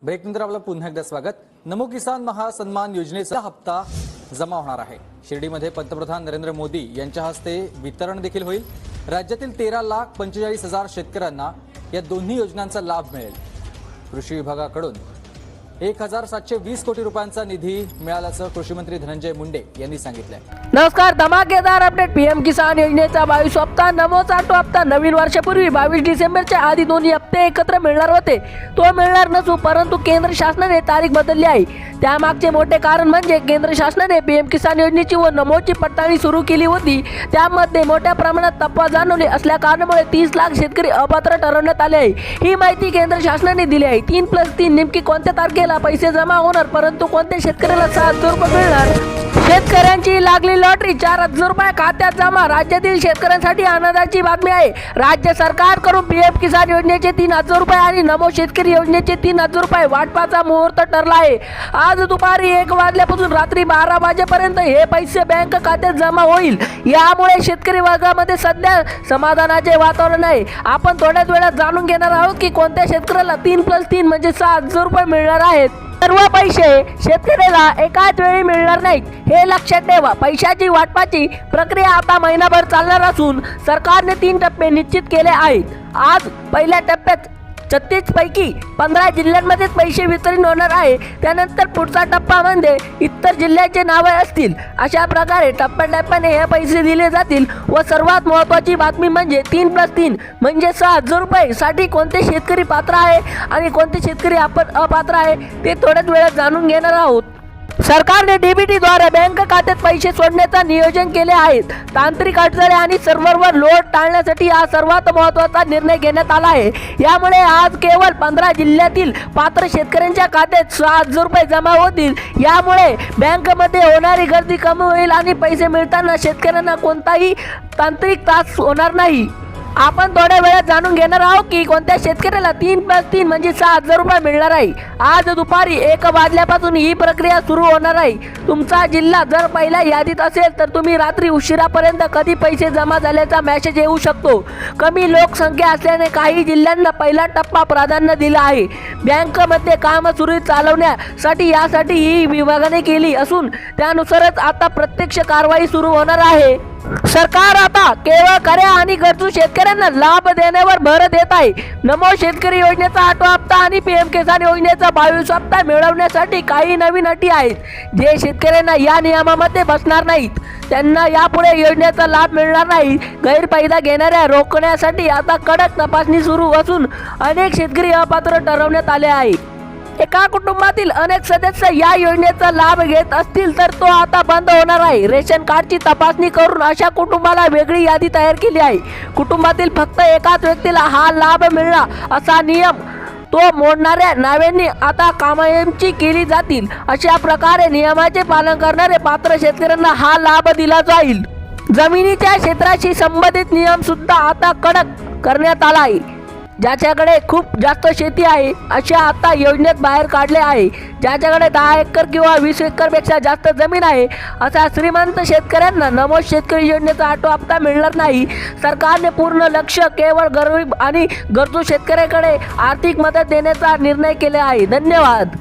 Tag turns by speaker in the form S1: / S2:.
S1: ब्रेकनंतर आपलं पुन्हा एकदा स्वागत। नमो किसान महासन्मान योजनेचा हप्ता जमा होणार आहे। शिर्डीमध्ये पंतप्रधान नरेंद्र मोदी यांच्या हस्ते वितरण देखील होईल। राज्यातील 13,45,000 शेतकऱ्यांना या दोन्ही योजनांचा लाभ मिळेल। कृषी विभागाकडून 1,720 कोटी रुपयांचा निधी मिळाल्याचं कृषी मंत्री धनंजय मुंडे यांनी सांगितलंय।
S2: नमस्कार, धमाकेदार अपडेट। पीएम किसान योजनेचा 22 हप्ता, नमोचा तो हप्ता नवीन वर्षापूर्वी 22 डिसेंबरच्या आधी दोन्ही हप्ते एकत्र मिळणार होते। तो मिळणार नसून परंतु केंद्र शासनाने तारीख बदलली आहे। त्यामागचे मोठे कारण म्हणजे केंद्र शासनाने पीएम किसान योजनेची व नमोची पडताळणी सुरू केली होती। त्यामध्ये मोठ्या प्रमाणात तफा जाणवली असल्या कारणामुळे 30 लाख शेतकरी अपात्र ठरवण्यात आले आहे। ही माहिती केंद्र शासनाने दिली आहे। 3+3 नेमकी कोणत्या तारखेला पैसे जमा होणार, परंतु कोणत्या शेतकऱ्याला 6,000 रुपये मिळणार? शेतकऱ्यांची लागली लॉटरी, 4,000 रुपये खात्यात जमा। राज्यातील शेतकऱ्यांसाठी आनंदाची बातमी आहे। राज्य सरकारकडून पीएम किसान योजनेचे 3,000 रुपये आणि नमो शेतकरी योजनेचे 3,000 रुपये वाटपाचा मुहूर्त ठरला आहे। आज दुपारी 1 वाजल्यापासून रात्री 12 वाजेपर्यंत हे पैसे बँक खात्यात जमा होईल। यामुळे शेतकरी वर्गामध्ये सध्या समाधानाचे वातावरण आहे। आपण थोड्याच वेळात जाणून घेणार आहोत की कोणत्या शेतकऱ्याला 3+3 म्हणजे 6,000 रुपये मिळणार आहेत। सर्व पैसे शेतकऱ्याला एकाच वेळी मिळणार नाहीत, हे लक्षात ठेवा। पैशाची वाटपाची प्रक्रिया आता महिनाभर चालणार असून सरकारने 3 टप्पे निश्चित केले आहेत। आज पहिल्या टप्प्यात 36 पैकी 15 जिल्ह्यांमध्येच पैसे वितरण होणार आहे। त्यानंतर पुढचा टप्पा म्हणजे इतर जिल्ह्याचे नावे असतील। अशा प्रकारे टप्प्याटप्प्याने हे पैसे दिले जातील। व सर्वात महत्त्वाची बातमी म्हणजे 3+3 म्हणजे 6,000 रुपये साठी कोणते शेतकरी पात्र आहे आणि कोणते शेतकरी आपण अपात्र आहे ते थोड्याच वेळात जाणून घेणार आहोत। सरकारने डीबीटीद्वारे बँक खात्यात पैसे सोडण्याचा नियोजन केले आहे। तांत्रिक अडचणी आणि सर्व्हरवर लोड टाळण्यासाठी हा सर्वात महत्त्वाचा निर्णय घेण्यात आला आहे। यामुळे आज केवळ 15 जिल्ह्यातील पात्र शेतकऱ्यांच्या खात्यात 6,000 रुपये जमा होतील। यामुळे बँकेमध्ये होणारी गर्दी कमी होईल आणि पैसे मिळताना शेतकऱ्यांना कोणताही तांत्रिक त्रास होणार नाही। आपण थोड्या वेळात जाणून घेणार आहोत की कोणत्या शेतकऱ्याला 3+3 म्हणजे 6,000 रुपये मिळणार आहे। आज दुपारी 1 वाजल्यापासून ही प्रक्रिया सुरू होणार आहे। तुमचा जिल्हा जर पहिल्या यादीत असेल तर तुम्ही रात्री उशिरापर्यंत कधी पैसे जमा झाल्याचा मेसेज येऊ शकतो। कमी लोकसंख्या असल्याने काही जिल्ह्यांना पहिला टप्पा प्राधान्य दिला आहे। बँकेमध्ये काम सुरळीत चालवण्यासाठी यासाठी ही विभागाने केली असून त्यानुसारच आता प्रत्यक्ष कारवाई सुरू होणार आहे। सरकार आता केवळ खऱ्या आणि गरजू शेतकऱ्यांना लाभ देण्यावर भर देत आहे। नमो शेतकरी योजनेचा 8वा हप्ता आणि पीएम किसान योजनेचा 22 हप्ता मिळवण्यासाठी काही नवीन अटी आहेत। जे शेतकऱ्यांना या नियमामध्ये बसणार नाहीत त्यांना यापुढे योजनेचा लाभ मिळणार नाही। गैरफायदा घेणाऱ्या रोखण्यासाठी आता कडक तपासणी सुरू असून अनेक शेतकरी अपात्र ठरवण्यात आले आहे। एका कुटुंबातील अनेक सदस्य या योजनेचा लाभ घेत असतील तर तो आता बंद होणार आहे। रेशन कार्डची तपासणी करून अशा कुटुंबाला वेगळी यादी तयार केली आहे। कुटुंबातील फक्त एकाच व्यक्तीला हा लाभ मिळला असा नियम तो मोडणाऱ्या नावांनी आता कायमची केली जातील। अशा प्रकारे नियमाचे पालन करणारे पात्र शेतकऱ्यांना हा लाभ दिला जाईल। जमिनीच्या क्षेत्राशी संबंधित नियम सुद्धा आता कडक करण्यात आला आहे। ज्याच्याकडे खूप जास्त शेती आहे अशा आता योजनेत बाहेर काढले आहे। ज्याच्याकडे 10 एकर किंवा 20 एकरपेक्षा जास्त जमीन आहे अशा श्रीमंत शेतकऱ्यांना नमो शेतकरी योजनेचा 8वा हप्ता मिळणार नाही। सरकारने पूर्ण लक्ष केवळ गरीब आणि गरजू शेतकऱ्याकडे आर्थिक मदत देण्याचा निर्णय केला आहे। धन्यवाद।